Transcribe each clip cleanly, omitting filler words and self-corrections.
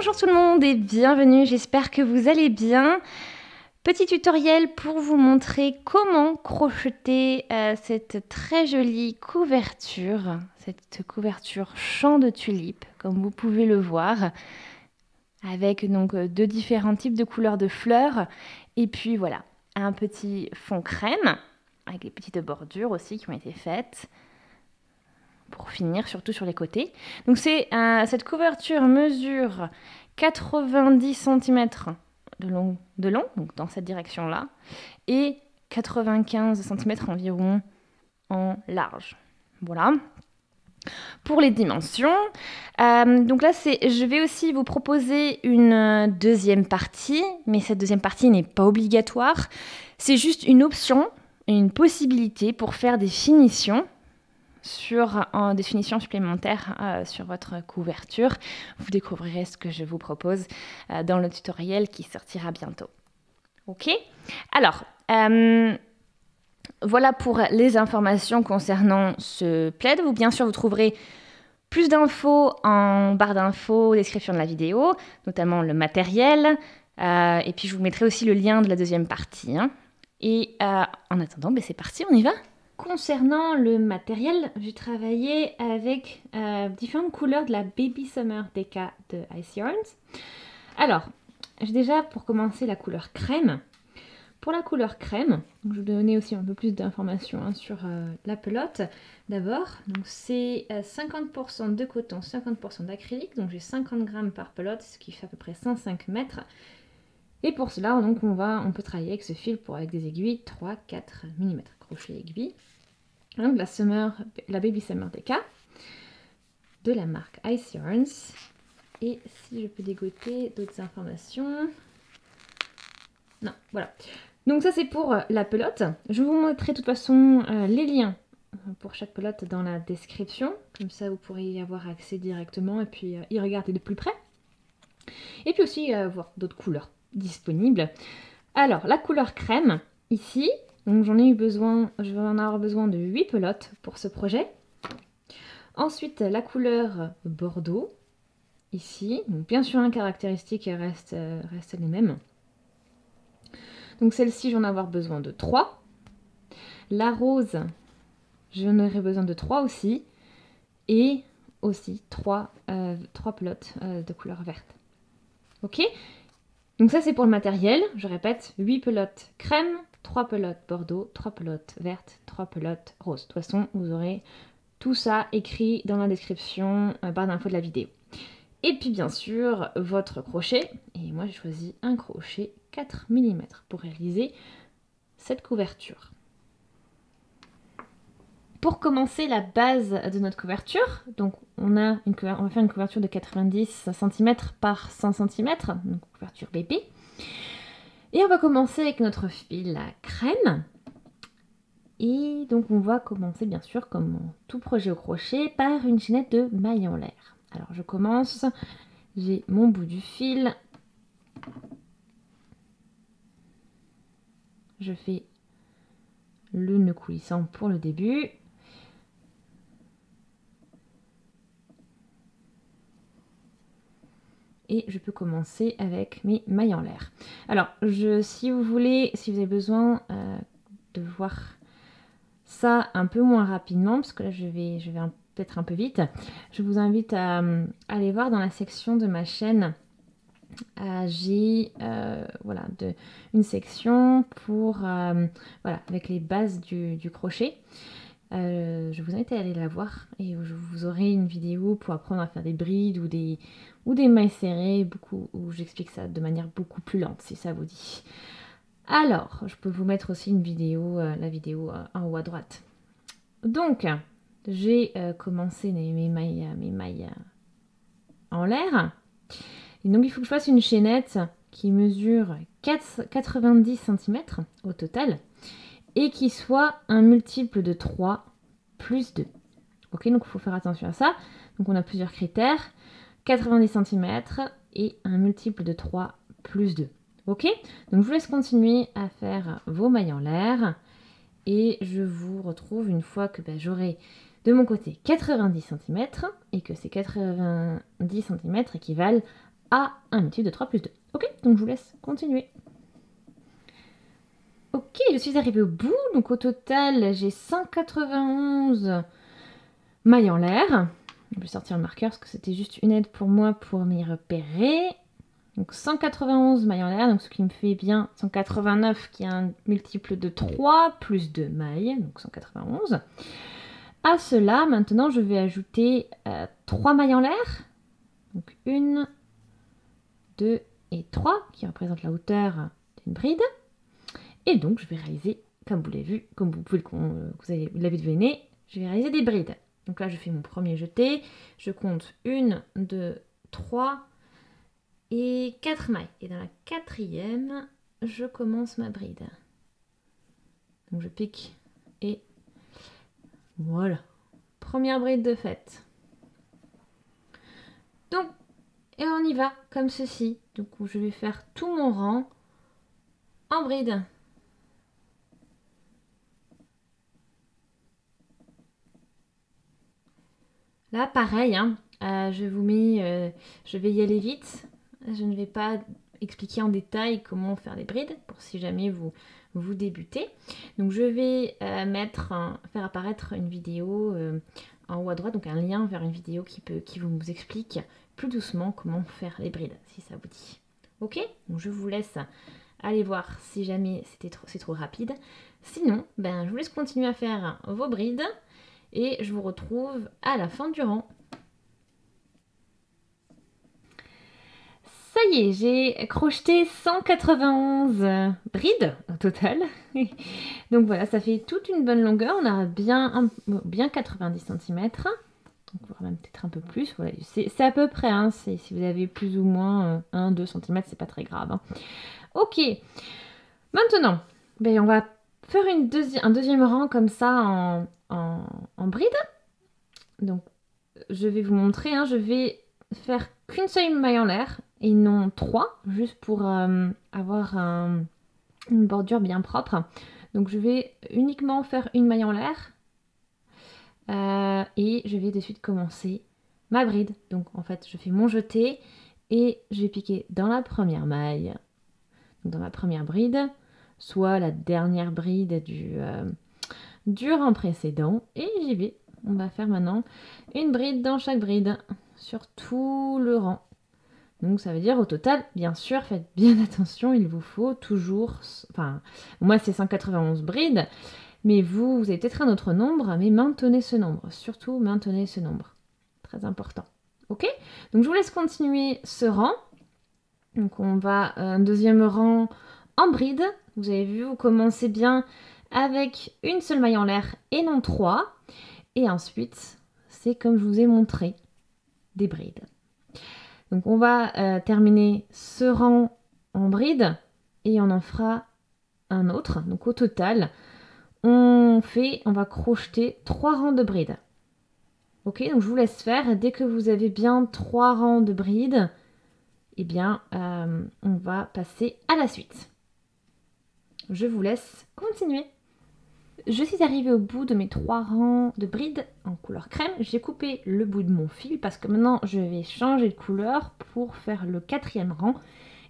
Bonjour tout le monde et bienvenue, j'espère que vous allez bien. Petit tutoriel pour vous montrer comment crocheter cette très jolie couverture, cette couverture champ de tulipes, comme vous pouvez le voir, avec donc deux différents types de couleurs de fleurs, et puis voilà, un petit fond crème, avec les petites bordures aussi qui ont été faites, pour finir, surtout sur les côtés. Donc cette couverture mesure 90 cm de long, donc dans cette direction-là, et 95 cm environ en large. Voilà. Pour les dimensions, donc là, je vais aussi vous proposer une deuxième partie, mais cette deuxième partie n'est pas obligatoire. C'est juste une option, une possibilité pour faire des finitions en définition supplémentaire sur votre couverture. Vous découvrirez ce que je vous propose dans le tutoriel qui sortira bientôt. Ok? Alors, voilà pour les informations concernant ce plaid. Bien sûr, vous trouverez plus d'infos en barre d'infos, description de la vidéo, notamment le matériel. Et puis, je vous mettrai aussi le lien de la deuxième partie. Hein. Et en attendant, c'est parti, on y va? Concernant le matériel, j'ai travaillé avec différentes couleurs de la Baby Summer DK de Ice Yarns. Alors, j'ai déjà pour commencer la couleur crème. Pour la couleur crème, je vais vous donner aussi un peu plus d'informations sur la pelote. D'abord, c'est 50% de coton, 50% d'acrylique, donc j'ai 50 grammes par pelote, ce qui fait à peu près 105 mètres. Et pour cela, donc, on peut travailler avec ce fil avec des aiguilles 3-4 mm, crochet aiguille. Donc la Baby Summer DK de la marque Ice Yarns. Et si je peux dégoter d'autres informations. Non, voilà. Donc ça c'est pour la pelote. Je vous montrerai de toute façon les liens pour chaque pelote dans la description. Comme ça vous pourrez y avoir accès directement et puis y regarder de plus près. Et puis aussi voir d'autres couleurs disponibles. Alors la couleur crème, ici, donc je vais en avoir besoin de 8 pelotes pour ce projet. Ensuite la couleur bordeaux, ici, donc bien sûr les caractéristiques restent les mêmes. Donc celle-ci, j'en ai avoir besoin de 3. La rose, j'en aurai besoin de 3 aussi. Et aussi 3 pelotes de couleur verte. Ok? Donc ça c'est pour le matériel. Je répète, 8 pelotes crème, 3 pelotes bordeaux, 3 pelotes vertes, 3 pelotes roses. De toute façon, vous aurez tout ça écrit dans la description, barre d'infos de la vidéo. Et puis bien sûr, votre crochet. Et moi j'ai choisi un crochet 4 mm pour réaliser cette couverture. Pour commencer la base de notre couverture, donc on va faire une couverture de 90 cm par 100 cm, donc couverture bébé. Et on va commencer avec notre fil à crème. Et donc on va commencer bien sûr, comme tout projet au crochet, par une chaînette de maille en l'air. Alors je commence, j'ai mon bout du fil. Je fais le nœud coulissant pour le début. Et je peux commencer avec mes mailles en l'air. Alors, si vous avez besoin de voir ça un peu moins rapidement, parce que là je vais peut-être un peu vite, je vous invite à aller voir dans la section de ma chaîne. J'ai une section pour avec les bases du crochet. Je vous invite à aller la voir et vous aurez une vidéo pour apprendre à faire des brides ou des mailles serrées, où j'explique ça de manière beaucoup plus lente si ça vous dit. Alors, je peux vous mettre aussi une vidéo, la vidéo en haut à droite. Donc, j'ai commencé mes mailles en l'air. Et donc, il faut que je fasse une chaînette qui mesure 90 cm au total et qui soit un multiple de 3 plus 2. Ok, donc il faut faire attention à ça. Donc, on a plusieurs critères. 90 cm et un multiple de 3 plus 2. Ok, donc je vous laisse continuer à faire vos mailles en l'air et je vous retrouve une fois que j'aurai de mon côté 90 cm et que ces 90 cm équivalent à un motif de 3 plus 2. Ok, donc je vous laisse continuer. Ok, je suis arrivée au bout, donc au total j'ai 191 mailles en l'air. Je vais sortir le marqueur parce que c'était juste une aide pour moi pour m'y repérer. Donc 191 mailles en l'air, donc ce qui me fait bien 189 qui est un multiple de 3 plus 2 mailles, donc 191. À cela, maintenant je vais ajouter 3 mailles en l'air. Donc 1, 2 et 3 qui représentent la hauteur d'une bride. Et donc je vais réaliser, comme vous l'avez vu, comme vous l'avez deviné, je vais réaliser des brides. Donc là je fais mon premier jeté, je compte 1, 2, 3 et 4 mailles. Et dans la quatrième, je commence ma bride. Donc je pique et voilà. Première bride de faite. Donc, et on y va comme ceci. Donc je vais faire tout mon rang en bride. Là, pareil, hein, je vais y aller vite. Je ne vais pas expliquer en détail comment faire les brides pour si jamais vous débutez. Donc je vais faire apparaître une vidéo en haut à droite, donc un lien vers une vidéo qui vous explique plus doucement comment faire les brides, si ça vous dit. Ok, donc je vous laisse aller voir si jamais c'est trop rapide. Sinon, je vous laisse continuer à faire vos brides. Et je vous retrouve à la fin du rang. Ça y est, j'ai crocheté 191 brides au total. Donc voilà, ça fait toute une bonne longueur. On a bien 90 cm. Donc on va même peut-être un peu plus. Voilà, c'est à peu près. Hein, si vous avez plus ou moins 1-2 cm, c'est pas très grave. Hein. Ok. Maintenant, on va faire un deuxième rang comme ça en bride. Donc, je vais vous montrer, hein, je vais faire qu'une seule maille en l'air et non 3, juste pour avoir une bordure bien propre. Donc, je vais uniquement faire une maille en l'air et je vais de suite commencer ma bride. Donc, en fait, je fais mon jeté et je vais piquer dans la première maille, donc dans ma première bride, soit la dernière bride du rang précédent et j'y vais. On va faire maintenant une bride dans chaque bride sur tout le rang. Donc ça veut dire au total, bien sûr, faites bien attention, il vous faut toujours, enfin, moi c'est 191 brides, mais vous avez peut-être un autre nombre, mais maintenez ce nombre, surtout maintenez ce nombre. Très important. Ok? Donc je vous laisse continuer ce rang. Donc on va un deuxième rang en bride. Vous avez vu, vous commencez bien avec une seule maille en l'air et non 3. Et ensuite, c'est comme je vous ai montré, des brides. Donc on va terminer ce rang en bride et on en fera un autre. Donc au total, on va crocheter 3 rangs de brides. Ok, donc je vous laisse faire. Dès que vous avez bien 3 rangs de brides, eh bien, on va passer à la suite. Je vous laisse continuer. Je suis arrivée au bout de mes 3 rangs de brides en couleur crème. J'ai coupé le bout de mon fil parce que maintenant je vais changer de couleur pour faire le 4e rang.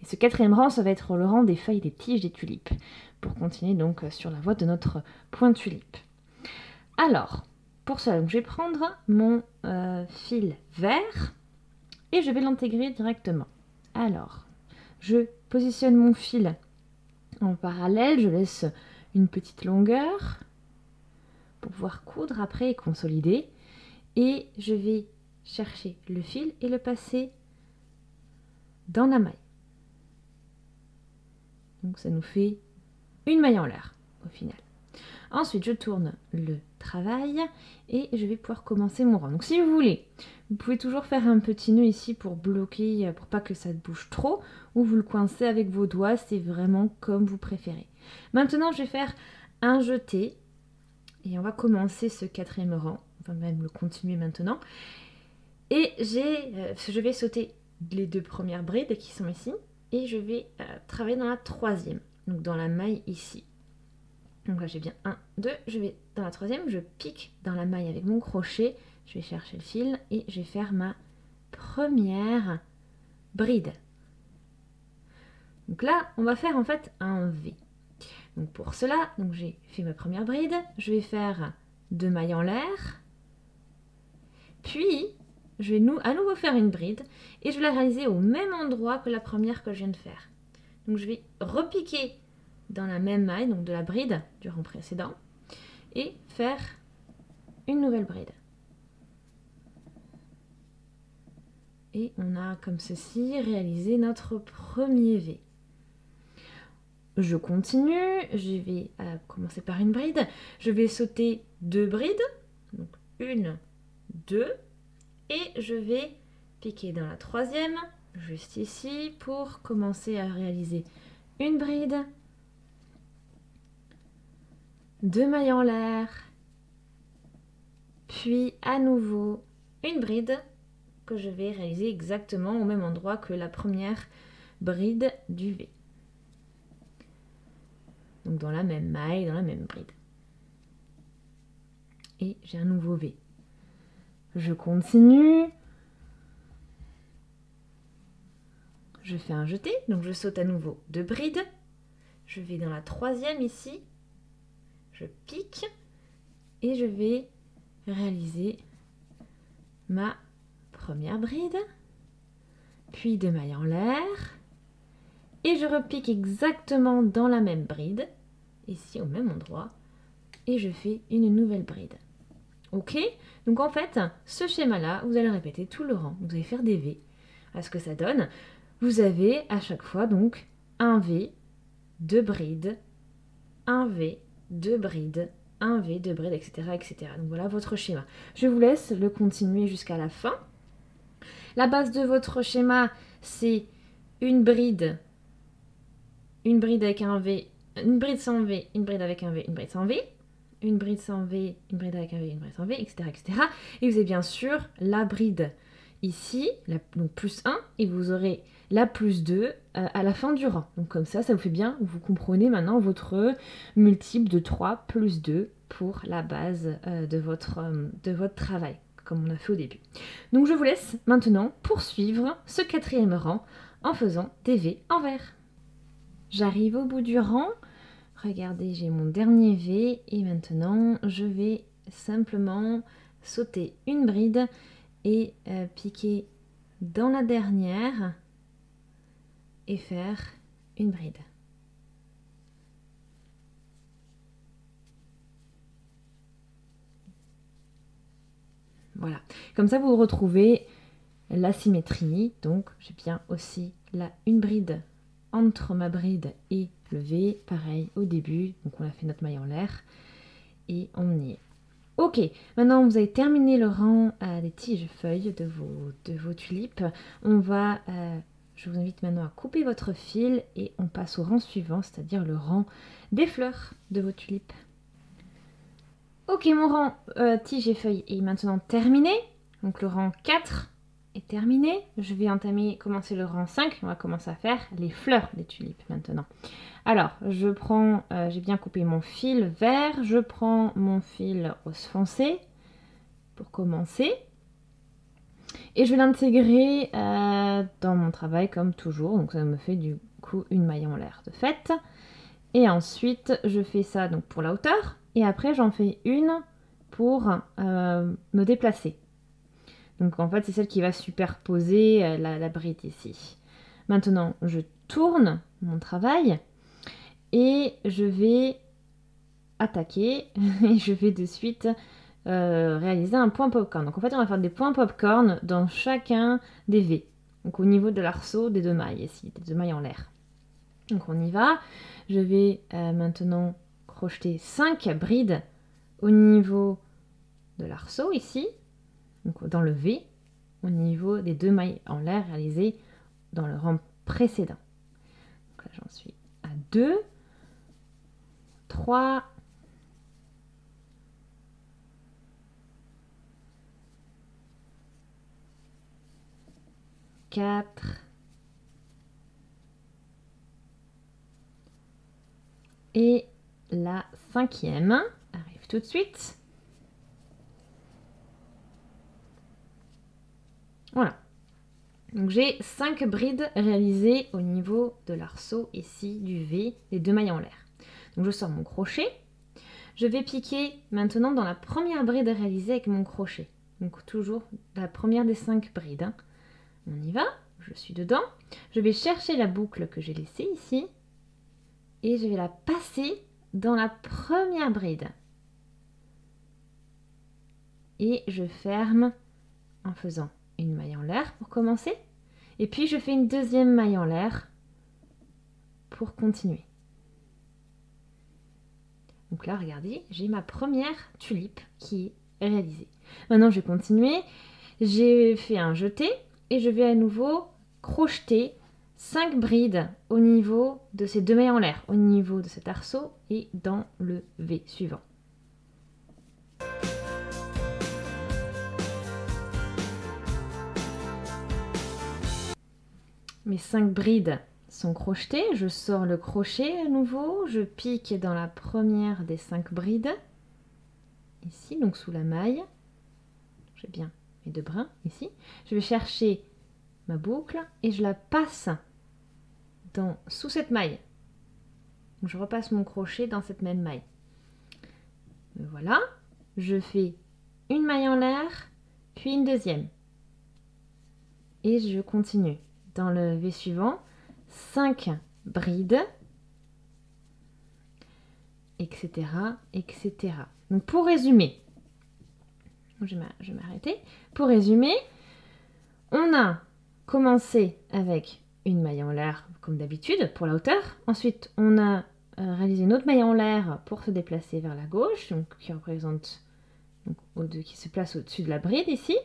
Et ce 4e rang, ça va être le rang des feuilles des tiges des tulipes. Pour continuer donc sur la voie de notre point tulipe. Alors, pour cela, donc, je vais prendre mon fil vert et je vais l'intégrer directement. Alors, je positionne mon fil en parallèle, je laisse une petite longueur pour pouvoir coudre après et consolider. Et je vais chercher le fil et le passer dans la maille. Donc ça nous fait une maille en l'air au final. Ensuite, je tourne le travail et je vais pouvoir commencer mon rang. Donc si vous voulez, vous pouvez toujours faire un petit nœud ici pour bloquer, pour pas que ça bouge trop, ou vous le coincez avec vos doigts, c'est vraiment comme vous préférez. Maintenant, je vais faire un jeté et on va commencer ce 4e rang. On va même le continuer maintenant. Et je vais sauter les 2 premières brides qui sont ici et je vais travailler dans la 3e, donc dans la maille ici. Donc là j'ai bien 1, 2, je vais dans la 3e, je pique dans la maille avec mon crochet, je vais chercher le fil et je vais faire ma première bride. Donc là, on va faire en fait un V. Donc pour cela, j'ai fait ma première bride, je vais faire 2 mailles en l'air, puis je vais à nouveau faire une bride et je vais la réaliser au même endroit que la première que je viens de faire. Donc je vais repiquer dans la même maille, donc de la bride du rang précédent, et faire une nouvelle bride. Et on a comme ceci réalisé notre premier V. Je continue, je vais commencer par une bride. Je vais sauter 2 brides, donc 1, 2, et je vais piquer dans la troisième, juste ici, pour commencer à réaliser une bride, 2 mailles en l'air, puis à nouveau une bride que je vais réaliser exactement au même endroit que la première bride du V. Donc dans la même maille, dans la même bride. Et j'ai un nouveau V. Je continue. Je fais un jeté, donc je saute à nouveau 2 brides. Je vais dans la troisième ici. Je pique et je vais réaliser ma première bride. Puis 2 mailles en l'air. Et je repique exactement dans la même bride, ici au même endroit. Et je fais une nouvelle bride. Ok? Donc en fait, ce schéma-là, vous allez répéter tout le rang. Vous allez faire des V. À ce que ça donne, vous avez à chaque fois donc un V, 2 brides, un V, 2 brides, un V, 2 brides, etc., etc. Donc voilà votre schéma. Je vous laisse le continuer jusqu'à la fin. La base de votre schéma, c'est une bride avec un V, une bride sans V, une bride avec un V, une bride sans V, une bride sans V, une bride avec un V, une bride sans V, etc., etc. Et vous avez bien sûr la bride ici, donc plus 1, et vous aurez la plus 2 à la fin du rang. Donc comme ça vous fait bien, vous comprenez maintenant votre multiple de 3 plus 2 pour la base de votre travail, comme on a fait au début. Donc je vous laisse maintenant poursuivre ce 4e rang en faisant des V en vert. J'arrive au bout du rang. Regardez, j'ai mon dernier V et maintenant je vais simplement sauter une bride et piquer dans la dernière et faire une bride. Voilà, comme ça vous retrouvez la symétrie, donc j'ai bien aussi là une bride entre ma bride et le V, pareil au début, donc on a fait notre maille en l'air et on y est. Ok, maintenant vous avez terminé le rang des tiges-feuilles de vos tulipes. Je vous invite maintenant à couper votre fil et on passe au rang suivant, c'est-à-dire le rang des fleurs de vos tulipes. Ok, mon rang tige et feuilles est maintenant terminé. Donc le rang 4 est terminé. Je vais commencer le rang 5. On va commencer à faire les fleurs des tulipes maintenant. Alors, j'ai bien coupé mon fil vert. Je prends mon fil rose foncé pour commencer. Et je vais l'intégrer dans mon travail comme toujours. Donc ça me fait du coup une maille en l'air de fait. Et ensuite, je fais ça donc pour la hauteur. Et après, j'en fais une pour me déplacer. Donc en fait, c'est celle qui va superposer la bride ici. Maintenant, je tourne mon travail et je vais attaquer et je vais de suite réaliser un point popcorn. Donc en fait, on va faire des points popcorn dans chacun des V. Donc au niveau de l'arceau des 2 mailles ici, des 2 mailles en l'air. Donc on y va. Je vais maintenant crocheter 5 brides au niveau de l'arceau ici, donc dans le V, au niveau des 2 mailles en l'air réalisées dans le rang précédent. Donc là j'en suis à 2, 3, 4 et la 5e arrive tout de suite. Voilà. Donc j'ai 5 brides réalisées au niveau de l'arceau ici du V, les 2 mailles en l'air. Donc je sors mon crochet. Je vais piquer maintenant dans la première bride réalisée avec mon crochet. Donc toujours la première des 5 brides. Hein. On y va, je suis dedans. Je vais chercher la boucle que j'ai laissée ici. Et je vais la passer dans la première bride. Et je ferme en faisant une maille en l'air pour commencer. Et puis je fais une deuxième maille en l'air pour continuer. Donc là, regardez, j'ai ma première tulipe qui est réalisée. Maintenant, je vais continuer. J'ai fait un jeté et je vais à nouveau crocheter 5 brides au niveau de ces 2 mailles en l'air, au niveau de cet arceau et dans le V suivant. Mes 5 brides sont crochetées, je sors le crochet à nouveau, je pique dans la première des 5 brides, ici, donc sous la maille. J'ai bien mes 2 brins ici. Je vais chercher ma boucle et je la passe sous cette maille. Donc je repasse mon crochet dans cette même maille. Voilà, je fais une maille en l'air, puis une deuxième. Et je continue. Dans le V suivant, 5 brides, etc., etc. Donc pour résumer, je vais m'arrêter. Pour résumer, on a commencé avec une maille en l'air comme d'habitude pour la hauteur. Ensuite, on a réalisé une autre maille en l'air pour se déplacer vers la gauche, donc qui représente qui se place au-dessus de la bride ici.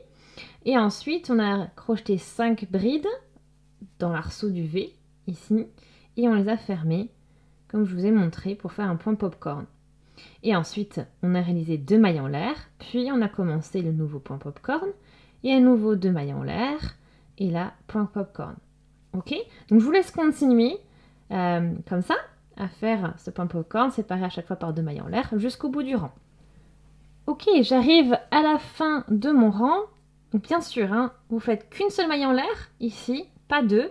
Et ensuite, on a crocheté 5 brides dans l'arceau du V, ici, et on les a fermées, comme je vous ai montré, pour faire un point popcorn. Et ensuite, on a réalisé 2 mailles en l'air, puis on a commencé le nouveau point popcorn, et à nouveau 2 mailles en l'air, et là, point popcorn. Ok? Donc je vous laisse continuer, comme ça, à faire ce point popcorn, séparé à chaque fois par 2 mailles en l'air, jusqu'au bout du rang. Ok, j'arrive à la fin de mon rang. Donc bien sûr, hein, vous faites qu'une seule maille en l'air, ici, pas 2,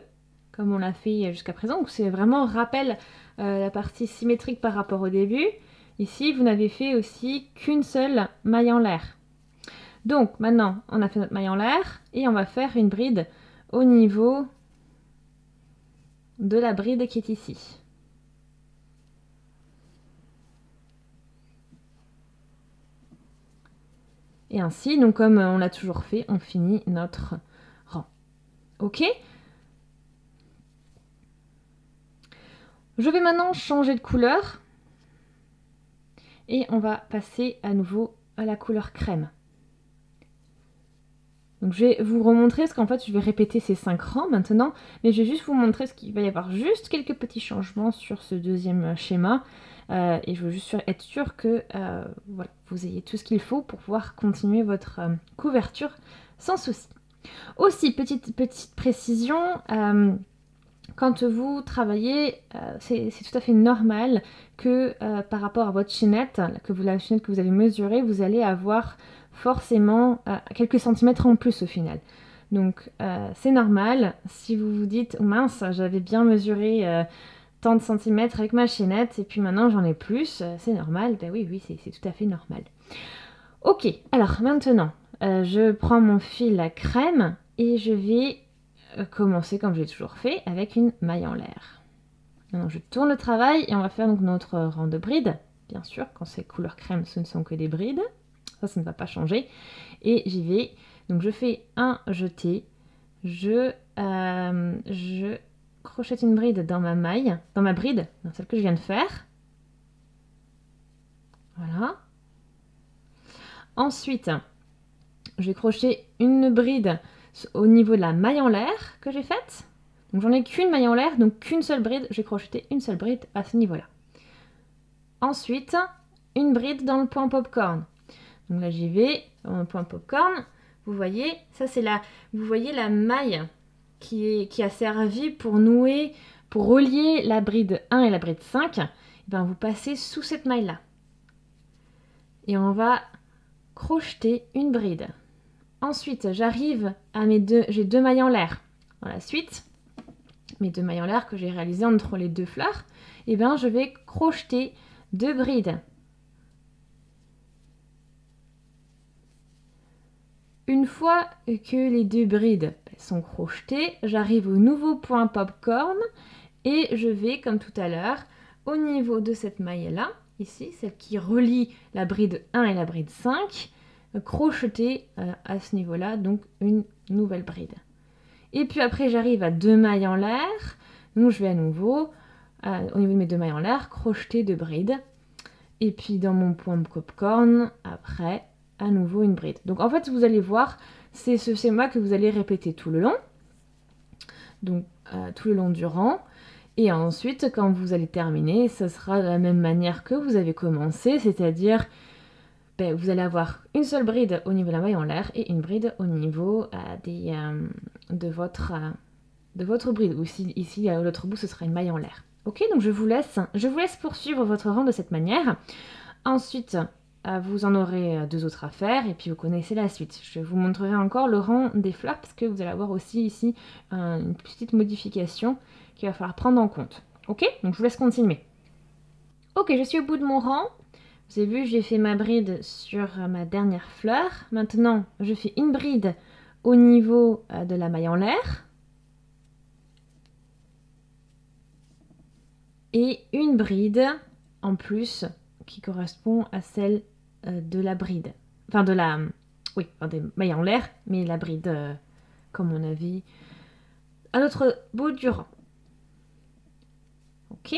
comme on l'a fait jusqu'à présent. Donc c'est vraiment rappel la partie symétrique par rapport au début. Ici, vous n'avez fait aussi qu'une seule maille en l'air. Donc maintenant, on a fait notre maille en l'air et on va faire une bride au niveau de la bride qui est ici. Et ainsi, donc comme on l'a toujours fait, on finit notre rang. Ok ? Je vais maintenant changer de couleur et on va passer à nouveau à la couleur crème. Donc je vais vous remontrer, parce qu'en fait je vais répéter ces 5 rangs maintenant, mais je vais juste vous montrer ce qu'il va y avoir juste quelques petits changements sur ce deuxième schéma. Et je veux juste être sûre que voilà, vous ayez tout ce qu'il faut pour pouvoir continuer votre couverture sans souci. Aussi, petite précision, quand vous travaillez, c'est tout à fait normal que par rapport à votre chaînette, la chaînette que vous avez mesurée, vous allez avoir forcément quelques centimètres en plus au final. Donc c'est normal, si vous vous dites oh mince, j'avais bien mesuré tant de centimètres avec ma chaînette et puis maintenant j'en ai plus, c'est normal, ben oui, c'est tout à fait normal. Ok, alors maintenant, je prends mon fil à crème et je vais commencer comme j'ai toujours fait avec une maille en l'air. Maintenant je tourne le travail et on va faire donc notre rang de brides. Bien sûr, quand c'est couleur crème, ce ne sont que des brides. Ça ne va pas changer. Et j'y vais. Donc je fais un jeté. Je crochette une bride dans ma maille, dans ma bride, dans celle que je viens de faire. Voilà. Ensuite, je vais crocheter une bride au niveau de la maille en l'air que j'ai faite. Donc j'en ai qu'une maille en l'air, donc qu'une seule bride. Je vais crocheter une seule bride à ce niveau-là. Ensuite, une bride dans le point popcorn. Donc là j'y vais, dans le point popcorn. Vous voyez, ça c'est vous voyez la maille qui a servi pour nouer, pour relier la bride 1 et la bride 5. Et bien vous passez sous cette maille-là. Et on va crocheter une bride. Ensuite, j'arrive à j'ai 2 mailles en l'air. dans la suite, mes 2 mailles en l'air que j'ai réalisées entre les 2 fleurs, et bien je vais crocheter 2 brides. Une fois que les 2 brides sont crochetées, j'arrive au nouveau point popcorn et je vais, comme tout à l'heure, au niveau de cette maille-là, ici, celle qui relie la bride 1 et la bride 5, crocheter à ce niveau-là, donc une nouvelle bride. Et puis après, j'arrive à 2 mailles en l'air, donc je vais à nouveau, au niveau de mes 2 mailles en l'air, crocheter 2 brides. Et puis dans mon point de popcorn, après, à nouveau une bride. Donc en fait, vous allez voir, c'est ce schéma que vous allez répéter tout le long, donc tout le long du rang. Et ensuite, quand vous allez terminer, ce sera de la même manière que vous avez commencé, c'est-à-dire vous allez avoir une seule bride au niveau de la maille en l'air et une bride au niveau de votre bride. Ou ici, à l'autre bout, ce sera une maille en l'air. Ok, donc je vous laisse poursuivre votre rang de cette manière. Ensuite, vous en aurez 2 autres à faire et puis vous connaissez la suite. Je vous montrerai encore le rang des fleurs parce que vous allez avoir aussi ici une petite modification qu'il va falloir prendre en compte. Ok, donc je vous laisse continuer. Ok, je suis au bout de mon rang. Vous avez vu, j'ai fait ma bride sur ma dernière fleur. Maintenant, je fais une bride au niveau de la maille en l'air. Et une bride en plus qui correspond à celle de la bride. Enfin, des mailles en l'air, mais la bride, comme on a vu, à l'autre bout du rang. Ok.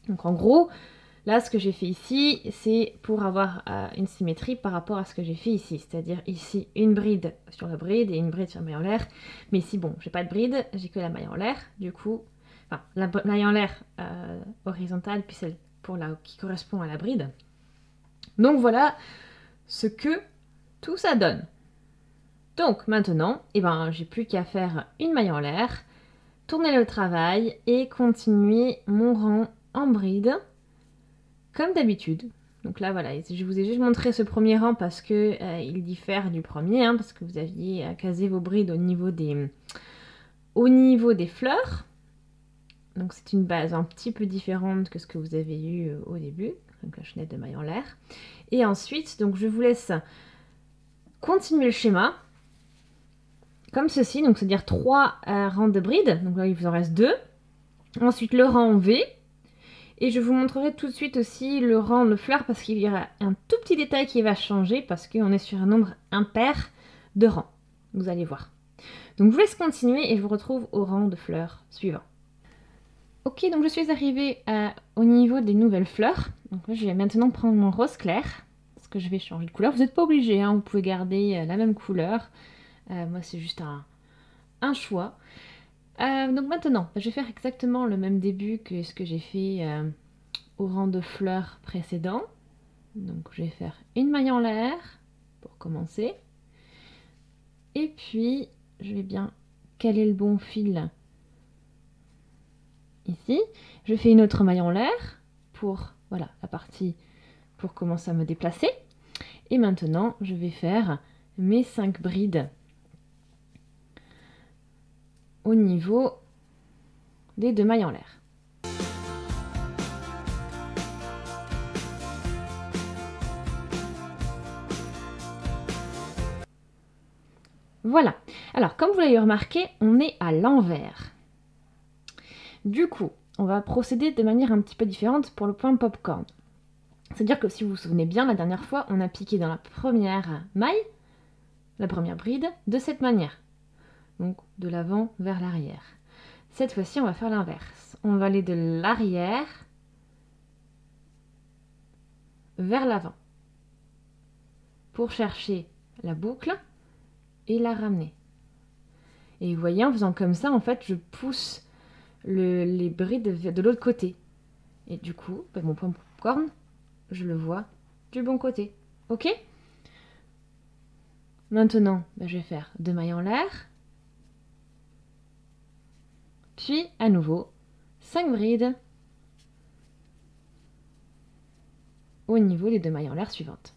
Donc en gros, là, ce que j'ai fait ici, c'est pour avoir une symétrie par rapport à ce que j'ai fait ici. C'est-à-dire ici, une bride sur la bride et une bride sur la maille en l'air. Mais ici, bon, j'ai pas de bride, j'ai que la maille en l'air. Du coup, enfin, la maille en l'air horizontale, puis celle qui correspond à la bride. Donc ce que tout ça donne. Donc maintenant, j'ai plus qu'à faire une maille en l'air, tourner le travail et continuer mon rang en bride comme d'habitude. Donc là voilà, je vous ai juste montré ce premier rang parce que il diffère du premier, parce que vous aviez casé vos brides au niveau des fleurs. Donc c'est une base un petit peu différente que ce que vous avez eu au début, donc la chaînette de maille en l'air. Et ensuite, donc je vous laisse continuer le schéma comme ceci, donc c'est-à-dire 3 rangs de brides, donc là il vous en reste 2. Ensuite le rang V, et je vous montrerai tout de suite aussi le rang de fleurs parce qu'il y aura un tout petit détail qui va changer parce qu'on est sur un nombre impair de rangs, vous allez voir. Donc je vous laisse continuer et je vous retrouve au rang de fleurs suivant. Ok, donc je suis arrivée au niveau des nouvelles fleurs. Donc là, je vais maintenant prendre mon rose clair, parce que je vais changer de couleur. Vous n'êtes pas obligé, vous pouvez garder la même couleur. Moi, c'est juste un choix. Donc maintenant, je vais faire exactement le même début que ce que j'ai fait au rang de fleurs précédent. Donc je vais faire une maille en l'air pour commencer. Et puis, je vais bien caler le bon fil ici. Je fais une autre maille en l'air pour la partie pour commencer à me déplacer. Et maintenant, je vais faire mes 5 brides au niveau des 2 mailles en l'air. Voilà. Alors, comme vous l'avez remarqué, on est à l'envers. Du coup, on va procéder de manière un petit peu différente pour le point popcorn. C'est-à-dire que si vous vous souvenez bien, la dernière fois, on a piqué dans la première maille, la première bride, de cette manière. Donc, de l'avant vers l'arrière. Cette fois-ci, on va faire l'inverse. On va aller de l'arrière vers l'avant pour chercher la boucle et la ramener. Et vous voyez, en faisant comme ça, en fait, je pousse les brides de l'autre côté. Et du coup, mon point popcorn, je le vois du bon côté. Ok? Maintenant, je vais faire 2 mailles en l'air. Puis, à nouveau, 5 brides au niveau des 2 mailles en l'air suivantes.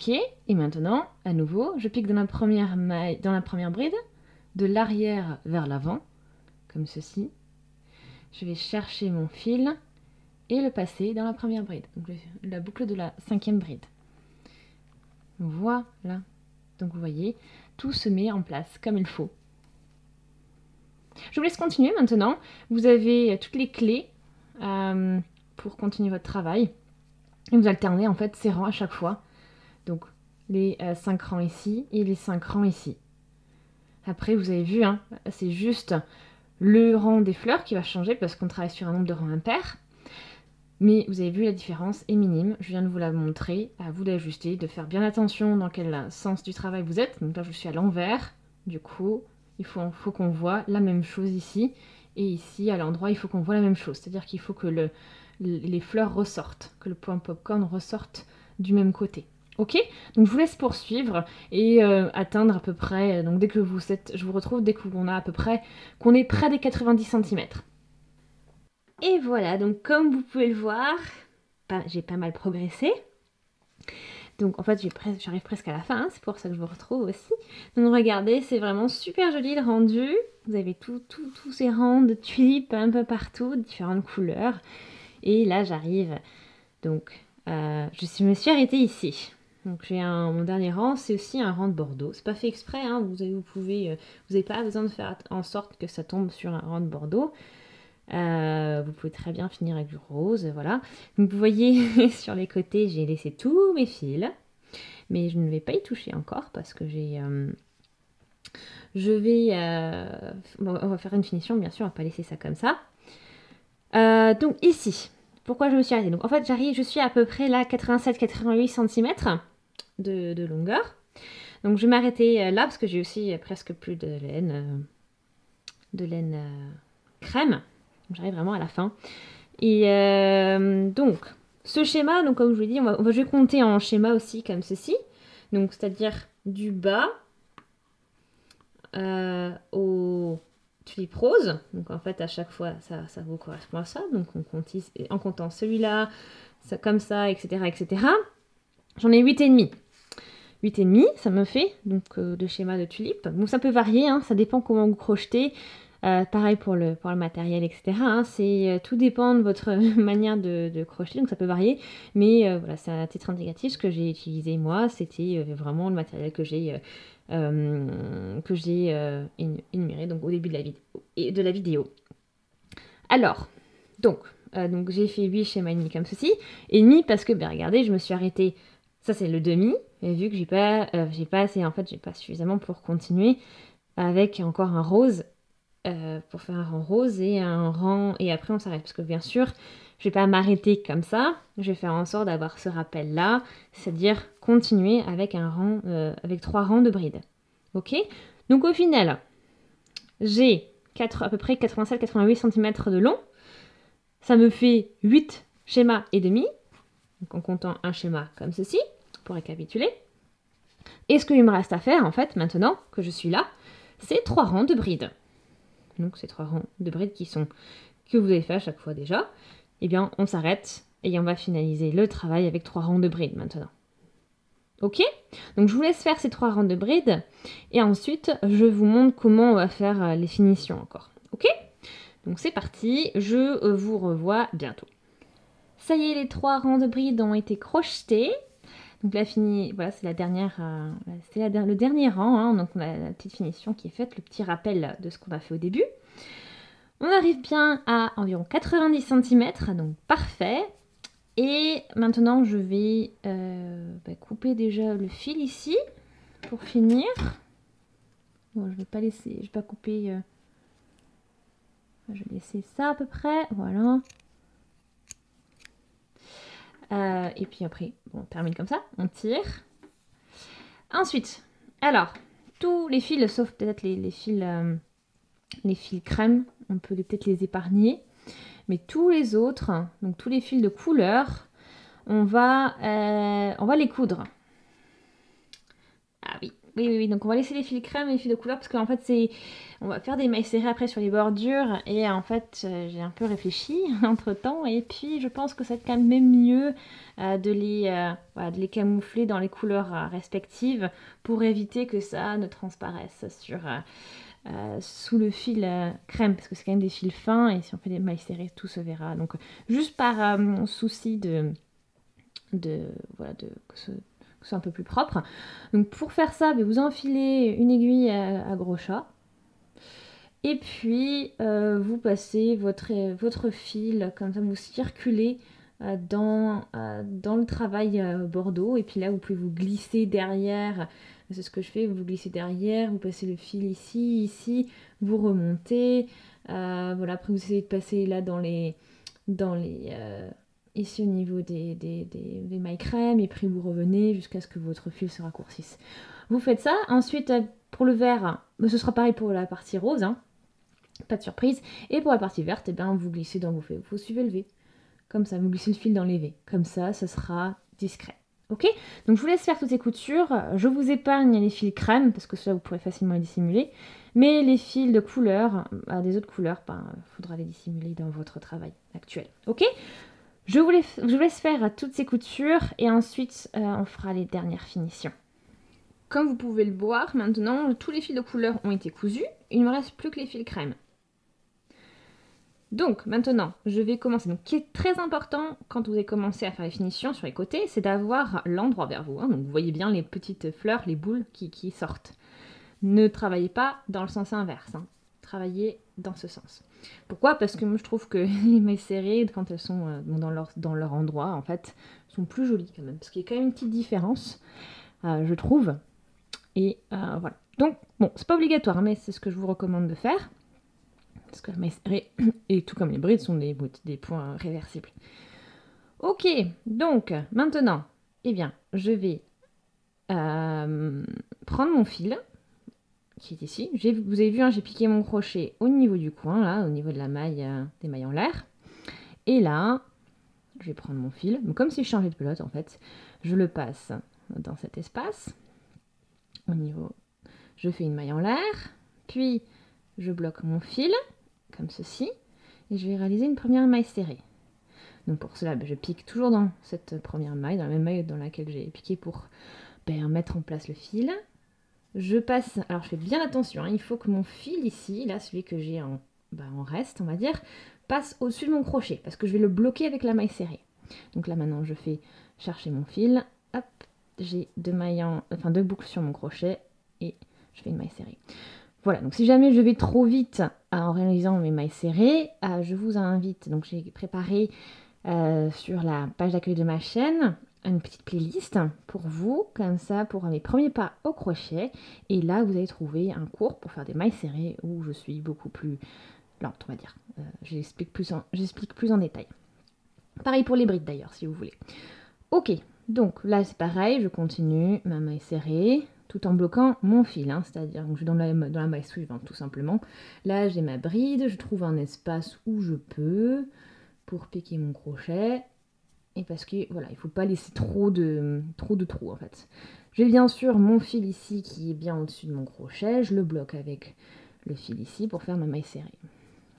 Ok, et maintenant, à nouveau, je pique dans la première maille, dans la première bride, de l'arrière vers l'avant, comme ceci. Je vais chercher mon fil et le passer dans la première bride, donc la boucle de la 5e bride. Voilà. Donc vous voyez, tout se met en place comme il faut. Je vous laisse continuer maintenant. Vous avez toutes les clés pour continuer votre travail. Et vous alternez en fait ces rangs à chaque fois. Donc les 5 rangs ici et les 5 rangs ici. Après, vous avez vu, hein, c'est juste le rang des fleurs qui va changer parce qu'on travaille sur un nombre de rangs impair. Mais vous avez vu, la différence est minime. Je viens de vous la montrer. À vous d'ajuster, de faire bien attention dans quel sens du travail vous êtes. Donc là, je suis à l'envers. Du coup, il faut qu'on voit la même chose ici. Et ici, à l'endroit, il faut qu'on voit la même chose. C'est-à-dire qu'il faut que les fleurs ressortent, que le point popcorn ressorte du même côté. Ok, donc je vous laisse poursuivre et atteindre à peu près, donc dès que vous êtes, je vous retrouve dès qu'on a à peu près, qu'on est près des 90 cm. Et voilà, donc comme vous pouvez le voir, j'ai pas mal progressé. Donc en fait j'arrive presque à la fin, hein, c'est pour ça que je vous retrouve aussi. Donc regardez, c'est vraiment super joli le rendu. Vous avez tous ces rangs de tulipes un peu partout, différentes couleurs. Et là j'arrive, donc je me suis arrêtée ici. Donc j'ai mon dernier rang, c'est aussi un rang de Bordeaux. C'est pas fait exprès, hein, vous n'avez pas besoin de faire en sorte que ça tombe sur un rang de Bordeaux. Vous pouvez très bien finir avec du rose, voilà. Donc vous voyez sur les côtés, j'ai laissé tous mes fils, mais je ne vais pas y toucher encore parce que on va faire une finition, bien sûr, on va pas laisser ça comme ça. Donc ici, pourquoi je me suis arrêtée? Donc en fait, je suis à peu près là 87-88 cm de longueur. Donc je vais m'arrêter là parce que j'ai aussi presque plus de laine, crème. J'arrive vraiment à la fin. Et donc, ce schéma, donc comme je vous l'ai dit, je vais compter en schéma aussi comme ceci. Donc, c'est-à-dire du bas au tulipe rose. Donc, en fait, à chaque fois, ça vous correspond à ça. Donc, on compte en comptant celui-là, ça, comme ça, etc., etc. J'en ai 8,5. 8,5, ça me fait donc de schéma de tulipe. Donc, ça peut varier, hein, ça dépend comment vous crochetez. Pareil pour le matériel, etc. Hein, tout dépend de votre manière de crocheter, donc ça peut varier. Mais voilà, c'est un titre indicatif. Ce que j'ai utilisé moi, c'était vraiment le matériel que j'ai énuméré donc, au début de la vidéo. Alors, donc j'ai fait 8 schémas et demi comme ceci. Et demi parce que, regardez, je me suis arrêtée. Ça, c'est le demi. Et vu que j'ai pas assez, en fait, j'ai pas suffisamment pour continuer avec encore un rose. Pour faire un rang rose et un rang... Et après, on s'arrête. Parce que bien sûr, je vais pas m'arrêter comme ça. Je vais faire en sorte d'avoir ce rappel-là. C'est-à-dire continuer avec avec 3 rangs de brides. Ok? Donc au final, j'ai à peu près 87-88 cm de long. Ça me fait 8 schémas et demi. Donc en comptant un schéma comme ceci, pour récapituler. Et ce qu'il me reste à faire, en fait, maintenant que je suis là, c'est 3 rangs de brides. Donc ces 3 rangs de brides que vous avez fait à chaque fois déjà, eh bien on s'arrête et on va finaliser le travail avec 3 rangs de brides maintenant. Ok? Donc je vous laisse faire ces 3 rangs de brides et ensuite je vous montre comment on va faire les finitions encore. Ok? Donc c'est parti, je vous revois bientôt. Ça y est, les 3 rangs de brides ont été crochetés. Donc là, voilà, c'est le dernier rang, hein, donc on a la petite finition qui est faite, le petit rappel de ce qu'on a fait au début. On arrive bien à environ 90 cm, donc parfait. Et maintenant, je vais couper déjà le fil ici pour finir. Bon, je vais pas couper. Je vais laisser ça à peu près, voilà. Et puis après, on termine comme ça, on tire. Ensuite, alors, tous les fils, sauf peut-être les fils crème, on peut peut-être les épargner. Mais tous les autres, donc tous les fils de couleur, on va les coudre. Ah oui, Oui. Donc on va laisser les fils crème et les fils de couleur parce qu'en fait on va faire des mailles serrées après sur les bordures et en fait j'ai un peu réfléchi entre temps et puis je pense que ça va être quand même mieux voilà, de les camoufler dans les couleurs respectives pour éviter que ça ne transparaisse sous le fil crème parce que c'est quand même des fils fins et si on fait des mailles serrées tout se verra. Donc juste par souci voilà, que ce soit un peu plus propre. Donc pour faire ça, vous enfilez une aiguille à gros chat. Et puis vous passez votre fil, comme ça vous circulez dans le travail Bordeaux. Et puis là, vous pouvez vous glisser derrière. C'est ce que je fais, vous glissez derrière, vous passez le fil ici, vous remontez. Voilà, après vous essayez de passer là ici au niveau des mailles crème, et puis vous revenez jusqu'à ce que votre fil se raccourcisse. Vous faites ça. Ensuite, pour le vert, ce sera pareil pour la partie rose, hein, pas de surprise. Et pour la partie verte, vous glissez dans vous suivez le V. Comme ça, vous glissez le fil dans les V. Comme ça sera discret. Ok? Donc je vous laisse faire toutes ces coutures. Je vous épargne les fils crème, parce que cela vous pourrez facilement les dissimuler. Mais les fils de couleur, des autres couleurs, faudra les dissimuler dans votre travail actuel. Ok? Je vous laisse faire toutes ces coutures et ensuite on fera les dernières finitions. Comme vous pouvez le voir, maintenant tous les fils de couleur ont été cousus. Il ne me reste plus que les fils crème. Donc maintenant, je vais commencer. Donc, ce qui est très important quand vous avez commencé à faire les finitions sur les côtés, c'est d'avoir l'endroit vers vous. Hein. Donc vous voyez bien les petites fleurs, les boules qui sortent. Ne travaillez pas dans le sens inverse. Hein. Travaillez dans ce sens. Pourquoi? Parce que moi je trouve que les mailles serrées, quand elles sont dans leur endroit, en fait, sont plus jolies quand même. Parce qu'il y a quand même une petite différence, je trouve. Et voilà. Donc, bon, c'est pas obligatoire, mais c'est ce que je vous recommande de faire. Parce que la maille serrée, et tout comme les brides, sont des points réversibles. Ok, donc, maintenant, je vais prendre mon fil qui est ici. Vous avez vu, hein, j'ai piqué mon crochet au niveau du coin, là, au niveau de la maille, des mailles en l'air. Et là, je vais prendre mon fil, comme si je changeais de pelote en fait. Je le passe dans cet espace. Au niveau, je fais une maille en l'air, puis je bloque mon fil, comme ceci, et je vais réaliser une première maille serrée. Donc pour cela, je pique toujours dans cette première maille, dans la même maille dans laquelle j'ai piqué pour mettre en place le fil. Je passe, alors je fais bien attention, hein, il faut que mon fil ici, là celui que j'ai en reste, on va dire, passe au-dessus de mon crochet, parce que je vais le bloquer avec la maille serrée. Donc là maintenant je fais chercher mon fil, hop, j'ai deux boucles sur mon crochet, et je fais une maille serrée. Voilà, donc si jamais je vais trop vite en réalisant mes mailles serrées, je vous invite, donc j'ai préparé sur la page d'accueil de ma chaîne, une petite playlist pour vous, comme ça, pour mes premiers pas au crochet. Et là, vous allez trouver un cours pour faire des mailles serrées où je suis beaucoup plus lente, on va dire. J'explique plus en détail. Pareil pour les brides d'ailleurs, si vous voulez. Ok, donc là, c'est pareil, je continue ma maille serrée tout en bloquant mon fil, hein, c'est-à-dire que je suis dans la maille suivante, tout simplement. Là, j'ai ma bride, je trouve un espace où je peux pour piquer mon crochet. Et parce que voilà, il ne faut pas laisser trop de trous en fait. J'ai bien sûr mon fil ici qui est bien au-dessus de mon crochet, je le bloque avec le fil ici pour faire ma maille serrée.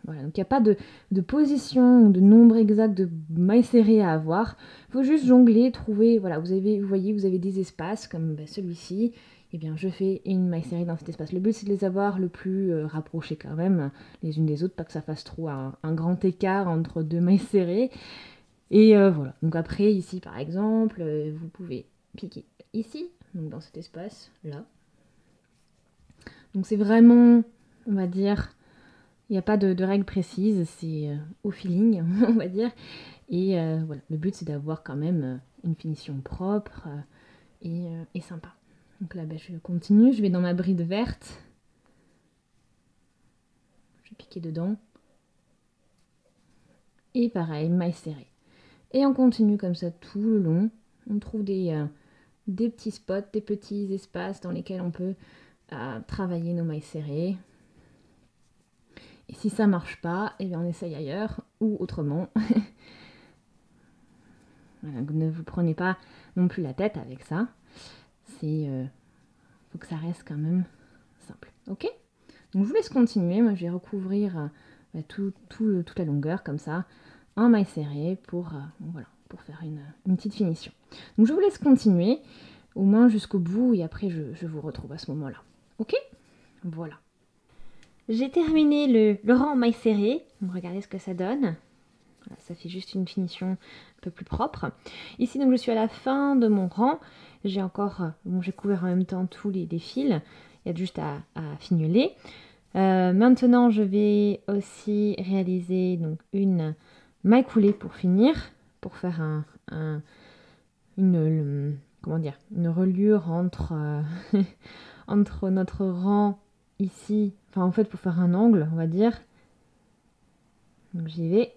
Voilà, donc il n'y a pas de position ou de nombre exact de mailles serrées à avoir. Il faut juste jongler, trouver, voilà, vous voyez, vous avez des espaces comme celui-ci. Et bien je fais une maille serrée dans cet espace. Le but c'est de les avoir le plus rapprochés quand même les unes des autres, pas que ça fasse trop un grand écart entre deux mailles serrées. Et voilà, donc après ici par exemple, vous pouvez piquer ici, donc dans cet espace là. Donc c'est vraiment, on va dire, il n'y a pas de règle précise, c'est au feeling, on va dire. Et voilà, le but c'est d'avoir quand même une finition propre et sympa. Donc là je continue, je vais dans ma bride verte. Je vais piquer dedans. Et pareil, maille serrée. Et on continue comme ça tout le long. On trouve des petits spots, des petits espaces dans lesquels on peut travailler nos mailles serrées. Et si ça marche pas, eh bien on essaye ailleurs ou autrement. Voilà, ne vous prenez pas non plus la tête avec ça. C'est faut que ça reste quand même simple. Ok? Donc je vous laisse continuer. Moi, je vais recouvrir toute la longueur comme ça en maille serrée pour faire une petite finition. Donc je vous laisse continuer au moins jusqu'au bout et après je vous retrouve à ce moment-là. Ok? Voilà. J'ai terminé le rang en maille serrée. Donc regardez ce que ça donne. Voilà, ça fait juste une finition un peu plus propre. Ici, donc, je suis à la fin de mon rang. J'ai couvert en même temps tous les fils. Il y a juste à fignoler. Maintenant, je vais aussi réaliser donc, une maille coulée pour finir, pour faire une reliure entre, entre notre rang ici, enfin en fait pour faire un angle, on va dire. Donc j'y vais.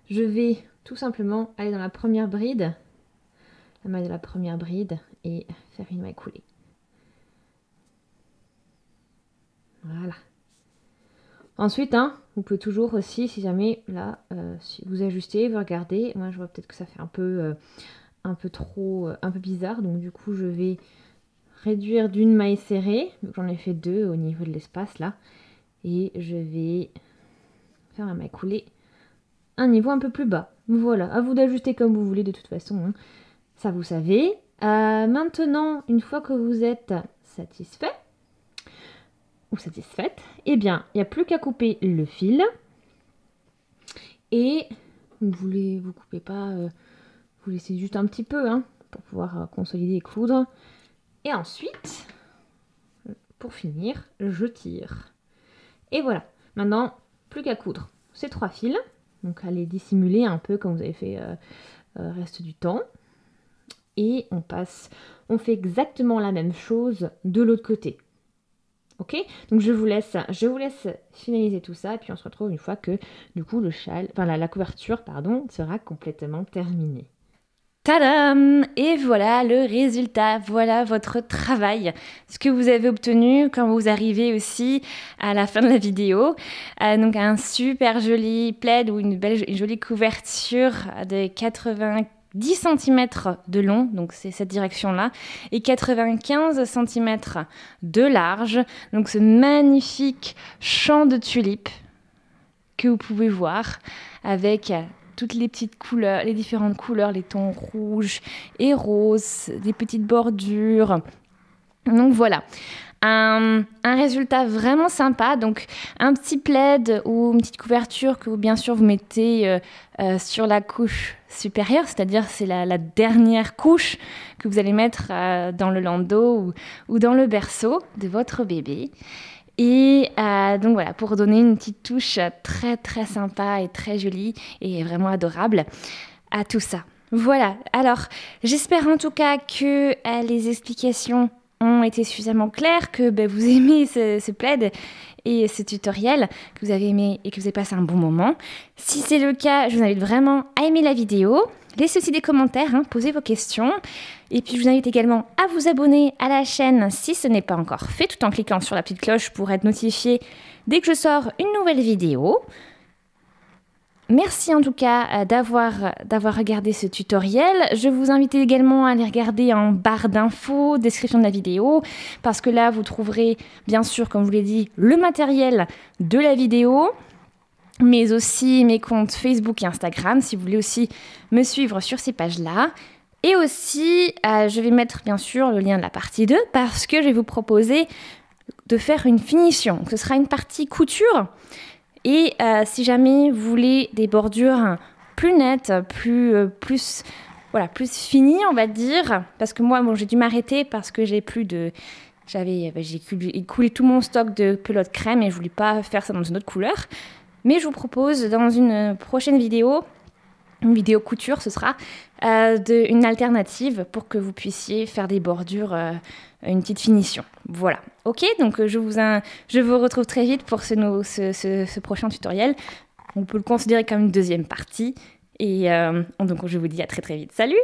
Je vais tout simplement aller dans la première bride, la maille de la première bride, et faire une maille coulée. Voilà. Ensuite, vous pouvez toujours aussi, si jamais, là, si vous ajustez, vous regardez, moi je vois peut-être que ça fait un peu bizarre, donc du coup je vais réduire d'une maille serrée, donc j'en ai fait 2 au niveau de l'espace là, et je vais faire la maille coulée un niveau un peu plus bas. Voilà, à vous d'ajuster comme vous voulez de toute façon, ça vous savez. Maintenant, une fois que vous êtes satisfait ou satisfaite, eh bien, il n'y a plus qu'à couper le fil. Et vous coupez pas, vous laissez juste un petit peu pour pouvoir consolider et coudre. Et ensuite, pour finir, je tire. Et voilà, maintenant, plus qu'à coudre ces 3 fils. Donc à les dissimuler un peu comme vous avez fait reste du temps. Et on fait exactement la même chose de l'autre côté. Ok? Donc je vous laisse finaliser tout ça, et puis on se retrouve une fois que du coup la couverture sera complètement terminée. Tadam! Et voilà le résultat, voilà votre travail, ce que vous avez obtenu quand vous arrivez aussi à la fin de la vidéo. Donc un super joli plaid ou une jolie couverture de 90 cm de long, donc c'est cette direction-là, et 95 cm de large. Donc ce magnifique champ de tulipes que vous pouvez voir avec toutes les petites couleurs, les différentes couleurs, les tons rouges et roses, des petites bordures. Donc voilà, un résultat vraiment sympa. Donc un petit plaid ou une petite couverture que bien sûr vous mettez sur la couche supérieure, c'est-à-dire c'est la dernière couche que vous allez mettre dans le landau ou dans le berceau de votre bébé. Et donc voilà, pour donner une petite touche très très sympa et très jolie et vraiment adorable à tout ça. Voilà, alors j'espère en tout cas que les explications ont été suffisamment claires, que vous aimez ce plaid et ce tutoriel, que vous avez aimé et que vous avez passé un bon moment. Si c'est le cas, je vous invite vraiment à aimer la vidéo. Laissez aussi des commentaires, posez vos questions. Et puis je vous invite également à vous abonner à la chaîne si ce n'est pas encore fait, tout en cliquant sur la petite cloche pour être notifié dès que je sors une nouvelle vidéo. Merci en tout cas d'avoir regardé ce tutoriel. Je vous invite également à aller regarder en barre d'infos, description de la vidéo, parce que là vous trouverez bien sûr, comme je vous l'ai dit, le matériel de la vidéo, mais aussi mes comptes Facebook et Instagram, si vous voulez aussi me suivre sur ces pages-là. Et aussi, je vais mettre bien sûr le lien de la partie 2, parce que je vais vous proposer de faire une finition. Ce sera une partie couture. Et si jamais vous voulez des bordures plus nettes, plus finies, on va dire, parce que moi, j'ai dû m'arrêter parce que j'ai écoulé tout mon stock de pelote crème et je voulais pas faire ça dans une autre couleur. Mais je vous propose dans une prochaine vidéo, une vidéo couture, ce sera une alternative pour que vous puissiez faire des bordures, une petite finition. Voilà, ok, donc je vous retrouve très vite pour ce prochain tutoriel. On peut le considérer comme une deuxième partie. Et donc je vous dis à très très vite. Salut!